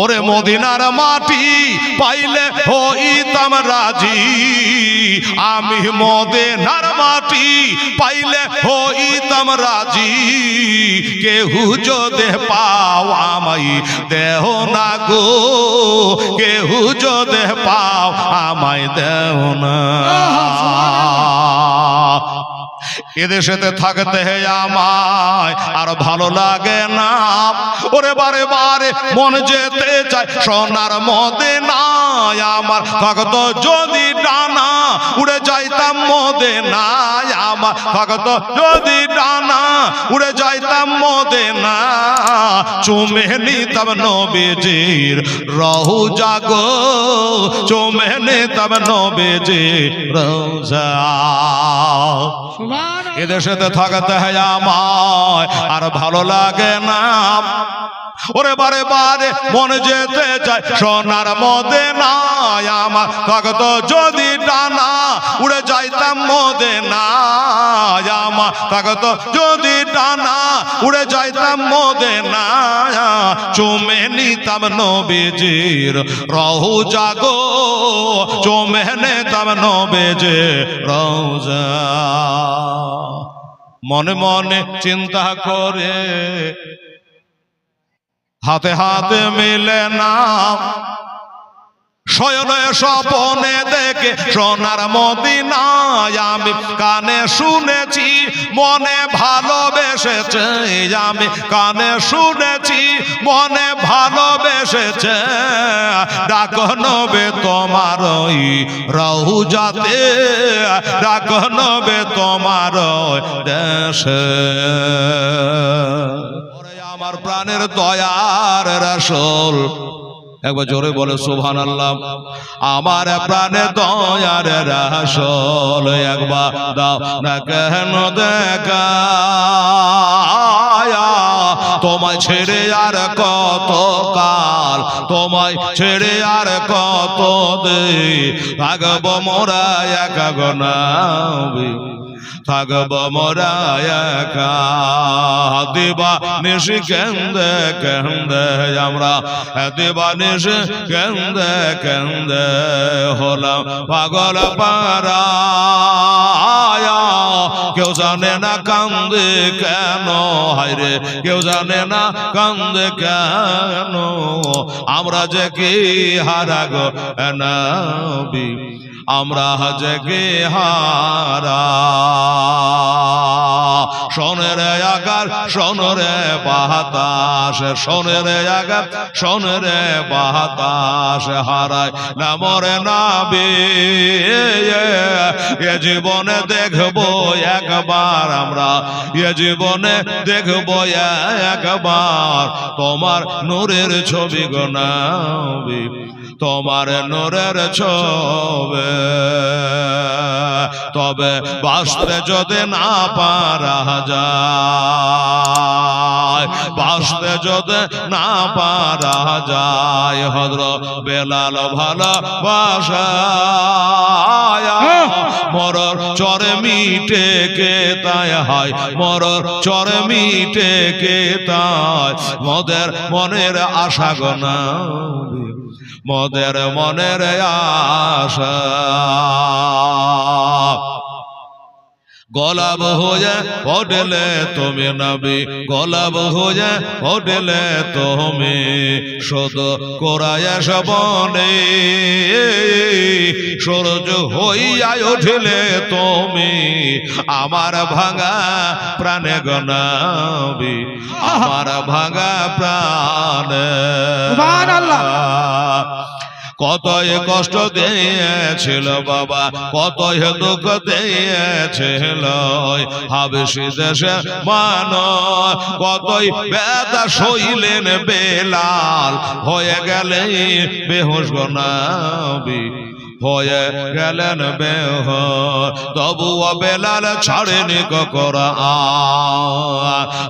ওরে মদিনার মাটি পাইলে হইতাম রাজি, আমি মদিনার মাটি পাইলে হইতাম রাজি। কেহু যদি পাও আমায় দেহ না গো, কেহু যদি পাও আমায় দেহ না। এদেশেতে থাকতে আমায় আর ভালো লাগে না, ওরে বারে বারে মন যেতে চায় সোনার মদিনায়। আমার থাকতো যদি ডানা উড়ে যাইতাম মদিনায়, আমার থাকতো যদি ডানা উড়ে যাইতাম মদিনা। চুমে নিতাম নবীজির রওজা গো, চুমে নিতাম নবীজির রওজা। এদেশেতে থাকতে আমায় আর ভালো লাগে না, ওরে বারে বারে মন যেতে চায় সোনার মদিনায়। আমার থাকতো যদি ডানা উড়ে যাইতাম মদিনায়, আমার থাকতো যদি ডানা উড়ে যাইতাম মদিনায়। চুমে নিতাম নবীজির রওজা গো, চুমে নিতাম নবীজির রওজা। মনে মনে চিন্তা করে হাতে হাতে মিলে না, শয়নে স্বপনে দেখে সোনার মদিনায়। আমি কানে শুনেছি মনে ভালোবেসেছে, আমি কানে শুনেছি মনে ভালোবেসেছে। ডাক নবে তোমার ওই রওজাতে, ডাক নবে তোমার ওই দেশে। আমার প্রাণের দয়ার রাসূল, একবার জোরে বলে সুবহানাল্লাহ। আমার প্রাণে দয়ার রাসূল, একবার দাও না কেন দেখা, তোমায় ছেড়ে আর কত কাল, তোমায় ছেড়ে আর কত দিন থাকব মোরা একা গো নবী, থাকব মোরা একা। দিবা নিশি কেন্দে কেন্দে আমরা, দিবা নিশি কেন্দে কেন্দে হলাম পাগল পারা। কেউ জানে না কান্দে কেন, হায়রে কেউ জানে না কান্দে কেন। আমরা যে কি হারা গো নবী, আমরা যে কি হারা। সোনের আকার সোনরে বাতাস, সোনের আকার সোনরে বাতাস হারায় না মরে নবী। এ জীবনে দেখবো একবার আমরা, এ জীবনে দেখবো একবার তোমার নূরের ছবি গো নবী, তোমার নূরের ছবি। তবে বাঁচতে যদি না পারা যায়, বাঁচতে যদি না পারা যায়, হযরত বেলাল ভালোবাসা মরর চরে মিটে কে তাই হয়, মরর চরে মিটে কে তাই মোদের মনের আশা গো নবী, মোদের মনের আশা। গোলাপ হয়ে হোটেলে তুমি নবী, গোলাপ হয়ে হোটেলে তুমি শুধু কোরায় সবনে। সূরজ হইয়া উঠলে তুমি আমার ভাঙা প্রাণে গো নবী, আমার ভাঙা প্রাণে। সুবহানাল্লাহ। কতই কষ্ট দিয়েছিল বাবা, কতই দুঃখ দিয়েছিল হাবশী দেশে মানুষ, কতই ব্যথা সইলেন বেলাল, হয়ে গেলে বেহুশ গো নবী, হয়ে গেলেন বেহর। তবুও বেলাল ছাড়েনি কোরআন,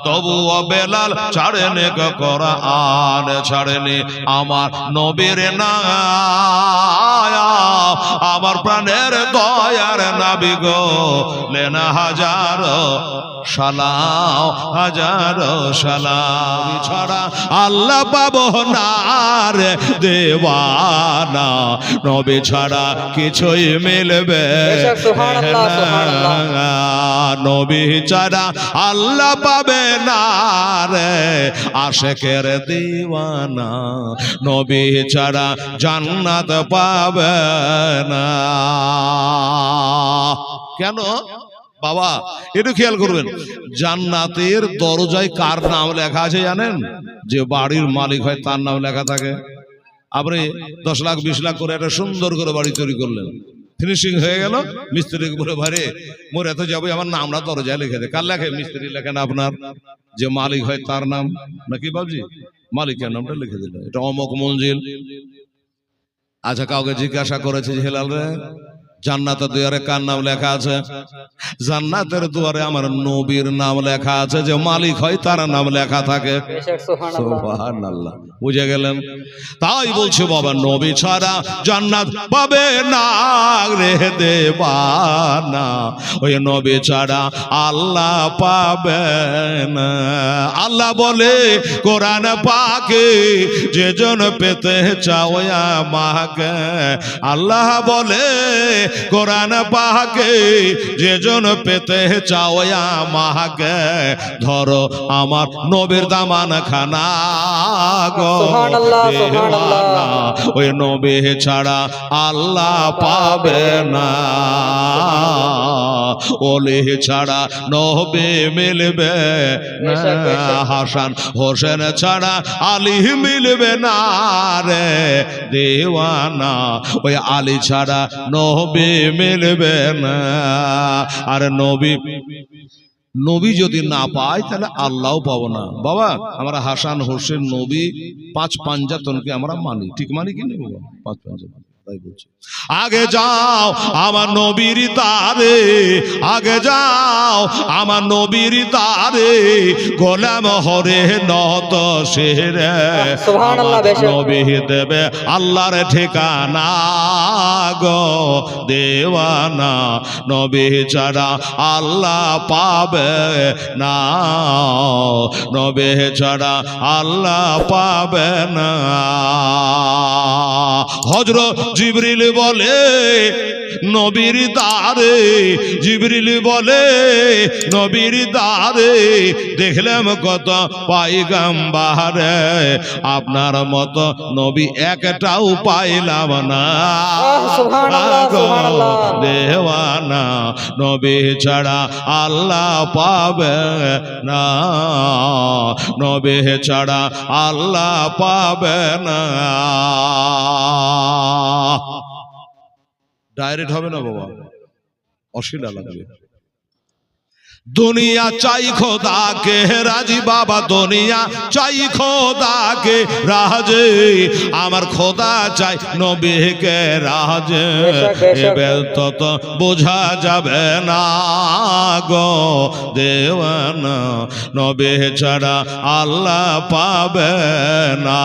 তবুও বেলাল ছাড়েনি কোরআন, ছাড়েনি আমার নবীর নাম, আমার প্রাণের দয়ার নবী গো, লেনা হাজারো সালাম, হাজারো সালাম। ছাড়া আল্লাহ পাবো না রে দেওয়ানা, নবী ছাড়া কিছুই মিলবে না, নবী ছাড়া আল্লাহ পাবে না রে আশিকের দিওয়ানা, নবী ছাড়া জান্নাত পাবে না। কেন বাবা একটু খেয়াল করবেন, জান্নাতের দরজায় কার নাম লেখা আছে জানেন? যে বাড়ির মালিক হয় তার নাম লেখা থাকে। আপনি 10 লাখ 20 লাখ করে একটা সুন্দর করে বাড়ি তৈরি করলেন, ফিনিশিং হয়ে গেল, মিস্ত্রিকে বলে ভারে মোর এত যাবে, আমার নামটা দরজায় লিখে দেয়। কার লেখে? মিস্ত্রি লেখেন আপনার, যে মালিক হয় তার নাম, নাকি বাবজি মালিকের নামটা লিখে দিল, এটা অমক মঞ্জিল। আচ্ছা কাউকে জিজ্ঞাসা করেছে যে হেলাল রে জান্নাতের দুয়ারে কার নাম লেখা আছে? জান্নাতের দুয়ারে আমার নবীর নাম লেখা আছে, যে মালিক হয় তার নাম লেখা থাকে। সুবহানাল্লাহ, বুঝে গেলেন? তাই বলছে বাবা নবী ছাড়া জান্নাত পাবে না রে দেবানা, ওই নবী ছাড়া আল্লাহ পাবে না। আল্লাহ বলে কোরআন পাকে, যে জন পেতে চাও আমাকে, আল্লাহ বলে কোরআন পাকে, যে জন পেতে চাও আমাকে, ধরো আমার নবীর দামান খানা গো দেওয়ানা, ওই নবী ছাড়া আল্লাহ পাবে না, ওলি ছাড়া নবী মিলবে না, হাসান হোসেন ছাড়া আলী মিলবে না রে দেওয়ানা, ওই আলী ছাড়া নবী মিলবে না। আর নবী যদি না পায় তাহলে আল্লাহও পাবো না। বাবা আমরা হাসান হোসেন নবী 5 পাঞ্জাতনকে আমরা মানি, ঠিক মানি কি না বাবা? 5 পাঞ্জাতন। তাই বলছে আগে যাও আমার নবীর দারে, আগে যাও আমার নবীর দারে, গোলাম হরে নত শেরে, নবী দেবে আল্লাহর ঠিকানা গো দেওয়ানা, নবী ছাড়া আল্লাহ পাবে না, নবী ছাড়া আল্লাহ পাবে না। হযরত জিবরিল বলে নবীর দারে, জিবরিল বলে নবীর দারে, দেখলাম কত পয়গম্বরে, আপনার মতো নবী একটাও পাইলাম না দেওয়ানা, নবী ছাড়া আল্লাহ পাবে না, নবী ছাড়া আল্লাহ পাবে না। ডাইরেক্ট হবে না বাবা, অশিলা লাগবে। दुनिया चाई खोदा के राजी बाबा, दुनिया चाई खोदा के राजे, आमार खोदा चाई नबी के राजे, एबेल तो बोझा जाबे ना गो देवाना, नबी छाड़ा आल्लाह पाबे ना,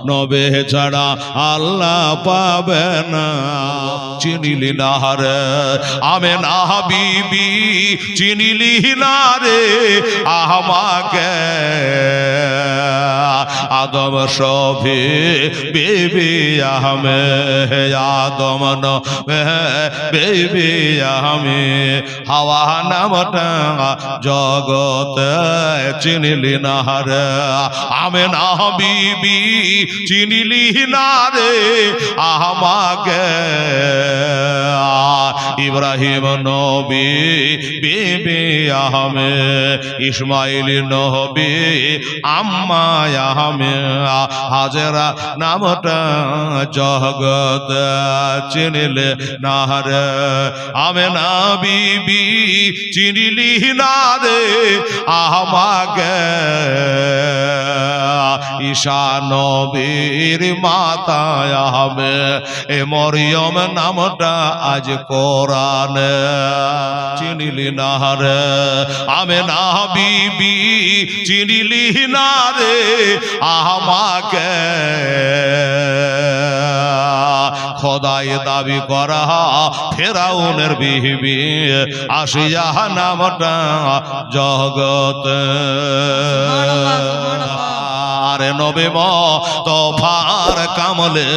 नबी छाड़ा आल्लाह पाबे ना। चिनिली ना रे आमे ना बीबी, চিনিলি না রে আমাকে, আদম সফি বেবি আহমে, আদম বেবি আহমে, হাওয়া নামটা জগতে চিনিলি না রে, আমি না বিবি চিনিলি না রে আমাকে, ইব্রাহিম নবী বিবি আহমে, ইসমাইল নবী আম্মা আহমে, আমি হাজেরা নামটা জগত চিনিলে না রে আমি না বিবি চিনিলি না রে আমাকে ঈশা নবীর মাতায় আমি এ মরিয়ম নামটা আজ কোরআনে চিনিলি না রে আমি না বিবি চিনিলি না রে আমাকে খোদাই দাবি করা ফেরাউনের বিবি আসিয়া নামটা জগত আরে নবী তোফার কামলে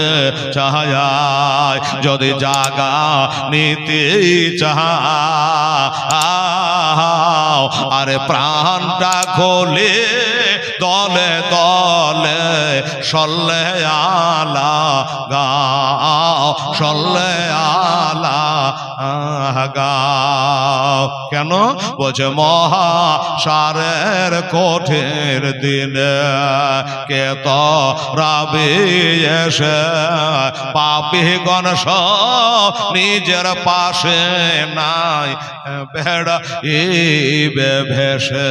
চাহায় যদি জাগা নিতে চাও আরে প্রাণটা খোলে দলে দলে সল্লে আলা গাও সল্লে আলা গাও কেন বলছে মহাসারের কঠিন দিনে কে তো রাবি এসে পাপি গণস নিজের পাশে নাই বেড়া ইবে ভেসে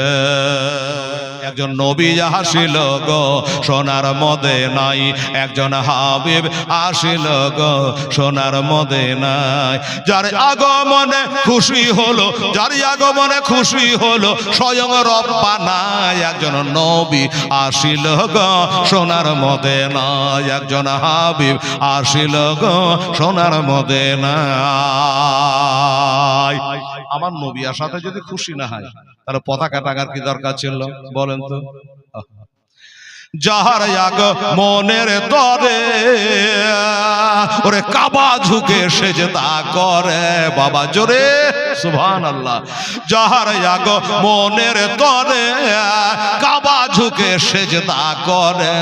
একজন নবী আসিল গো সোনার মদিনায় একজন হাবিব আসিল গো সোনার মদিনায় যার আগমনে খুশি হলো যার আগমনে খুশি হলো স্বয়ং রব্বানা একজন নবী আসিল গো সোনার মদিনায় একজন হাবিব আসিল গো সোনার মদিনায় আমার নবী আসাতে যদি খুশি না হয় তাহলে পতাকা টাকার কি দরকার ছিল বলেন তো যাহার আগ মনের তরে ওরে কাবা ঝুঁকে সেজদা করে বাবা জোরে সুবহানাল্লাহ যাহার আগ মনের তরে কাবা ঝুঁকে সেজদা করে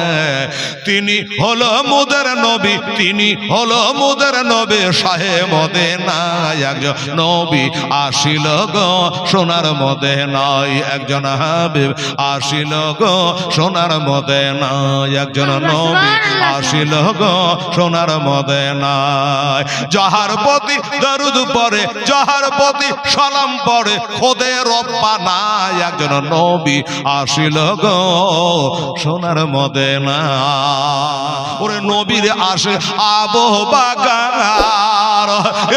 তিনি হলো মুদের নবী তিনি হলো মুদের নবী শাহে মদিনা একজন নবী আসিল গো সোনার মদিনায় একজন হাবিব আসিল গো সোনার মদিনায় একজন নবী আসিল গো সোনার মদিনায় যাহার প্রতি দরুদ পড়ে যাহার প্রতি সালাম পড়ে খোদে রব্বানা একজন নবী আসিল গো সোনার মদিনায় ওরে নবীর আসে আবহ বাগার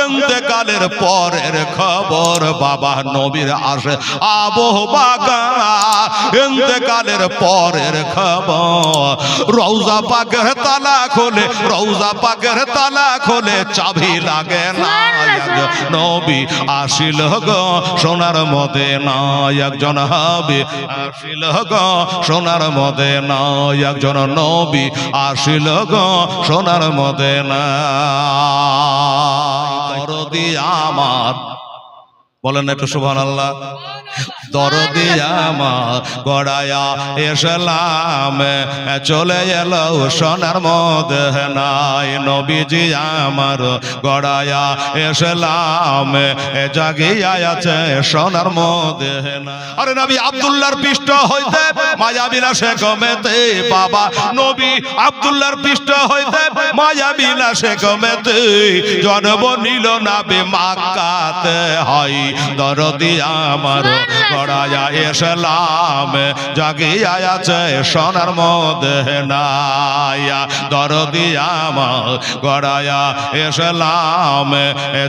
ইন্তেকালের পরের খবর বাবা নবীর আসে আবহ বাগার ইন্তেকালের পরের খবর রওজা পাকের তালা খোলে রওজা পাকের তালা খোলে চাবি লাগে না নবী আসিল গো সোনার মদিনায় একজন হাবিব আসিল গো সোনার মদিনায় একজন নবী আসিল গো সোনার মদিনায় দরদি আমার বলেন একটু সুবহানাল্লাহ দরদি আমার গড়ায়া এসলাম চলে এলো সোনার মদিনায় নবীজি আমার গড়ায়া এসলাম জাগিয়া আছে সোনার মদিনায় আরে নবী আব্দুল্লাহর পৃষ্ঠ হইতে মায়া বিলাসে গমেতে বাবা নবী আব্দুল্লাহর পৃষ্ঠ হইতে মায়া বিলাসে গমেতে জন্ম নিল নবী মক্কাতে হয় দরদি আমার গড়ায়া এসলাম জাগিয়া আছে সোনার মদিনায় দরদি আমার গড়ায়া এসলাম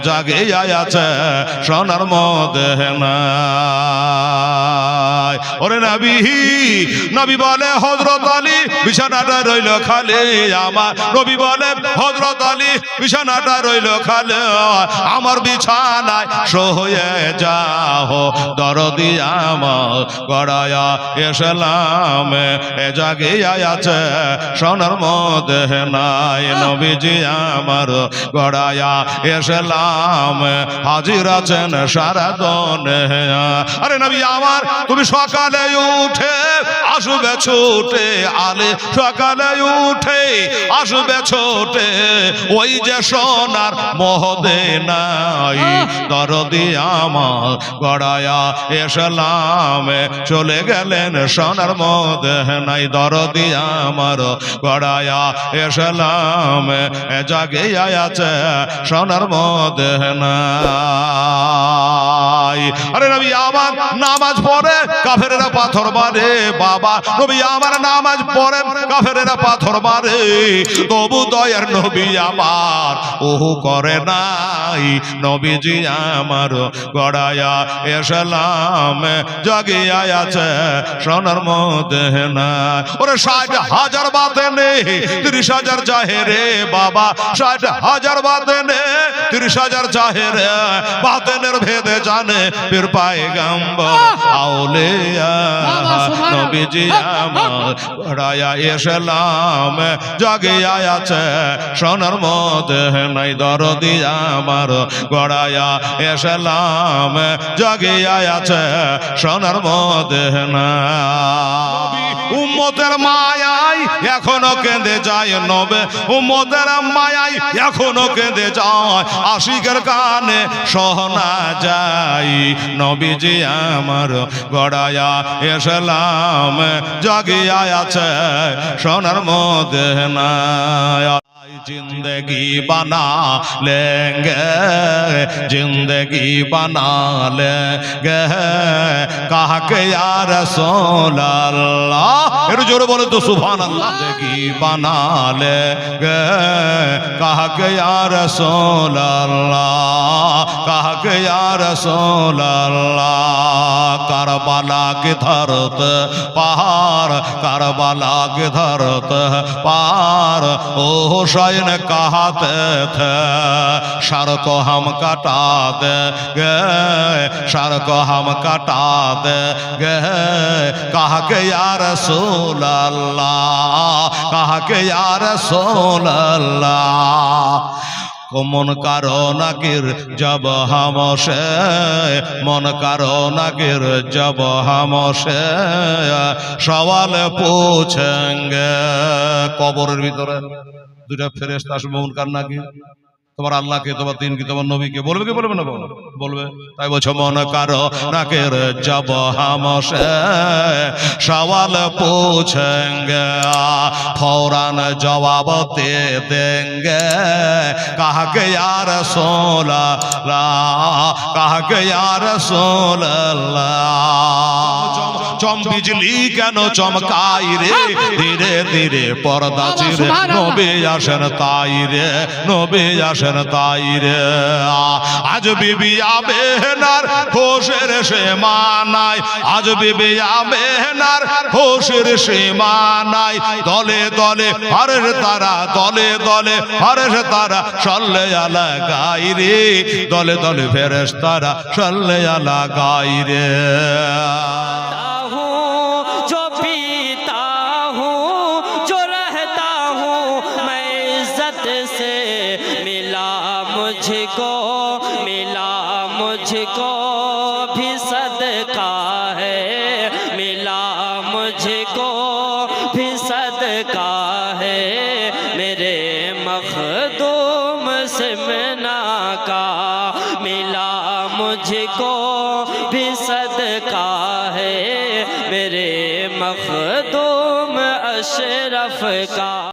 জাগিয়া আছে সোনার মদিনায় ওরে নবী নবী বলে হযরত আলী বিছানাটা রইল খালি আমার নবী বলে হযরত আলী বিছানাটা রইল খালি আমার বিছানায় শুয়ে যাও দরদি আমার গড়ায়া এসলাম জাগিয়া আছে সোনার মদিনায় নবীজি আমার গড়ায়া এসলাম হাজির আছেন সারা দনে আরে নবী আমার তুমি সকালে উঠে আসবে ছুটে আলে সকালে উঠে আসবে ছুটে ওই যে সোনার মদিনায় দরদি আমার গড়ায়া এসলাম এসলামে চলে গেলেন সোনার মদিনায় দরদি আমার গড়ায়া এসলামে জাগে আছে সোনার মদিনায়। আরে নবী আমার নামাজ পড়ে কাফেরেরা পাথর মারে, বাবা নবী আমার নামাজ পড়ে কাফেরেরা পাথর মারে, তবু দয়ার নবী আমার ওহু করে নাই। নবীজি আমার গড়ায়া এসলামে জাগিয়া আছে সোনার মদিনায়। ওরে 60,000 বাতেনে 30,000 জাহেরে, বাবা 60,000 বাতেনে 30,000 জাহেরে, বাতেনের ভেদে জানে পীর পায়গাম্বর আউলিয়া। নবীজি আমার গড়ায়া এসলামে জাগিয়া আছে সোনার মদিনায় দরদি আমার গড়ায়া এসলামে জাগিয়া আছে সোনার মদিনায়। উম্মতের মায়ায় এখনো কেঁদে যায় নবে, উম্মতের মায়ায় এখনো কেঁদে যায়, আশিকের কানে শোনা যায়। নবীজি আমার গড়ায়া এসলামে জাগিয়া আছে সোনার মদিনায়। जिंदगी बना लेंगे, जिंदगी बना लेंगे, कहा के या रसूल अल्लाह, फिर जोर बोले तो सुभान अल्लाह। जिंदगी बना लेंगे, कहा के या रसूल अल्लाह, कहा के या रसूल अल्लाह। करबला की धरती पहाड़, करबला की धरती पहाड़, ओ हुसैन कहते थे सर को हम कटा देंगे, सर को हम कटा देंगे, कहा के या रसूल अल्लाह, कहा के या रसूल अल्लाह। मन करो नकीर जब हमसे, मन करो नकीर जब हमसे सवाल पूछेंगे। কবরের ভিতরে দুইটা ফেরেশতা আসবে মুনকার নাকির, তোমার আল্লাহকে, তোমার দিনকে, তোমার নবীকে বলবে কি বলবে না? বলবে। তাই বলছো মন কারো নাকের জব হামসে সওয়াল পুছেঙ্গে, ফৌরান জবাব দে দেঙ্গে, কাহা কে ইয়া রাসূলুল্লাহ, কাহা কে ইয়া রাসূলুল্লাহ। চম বিজলি কেন চমকাই রে, ধীরে ধীরে পর্দা চিরে নবী আসেন তাই রে, নবী আসেন তাই রে। আজ বিবি আমেনার খুশির সীমা নাই, আজ বিবি আমেনার খুশির সীমা নাই। দলে দলে হরের তারা, দলে দলে হরের তারা সাল্লে আলা গাই রে, দলে দলে ফেরেশতারা সাল্লে আলা গাই রে। मुझको मिला, मुझको भी सदका है मिला, मुझको भी सदका है, मेरे मखदूम सिमना का मिला, मुझको भी सदका है, मेरे मखदूम अशरफ का।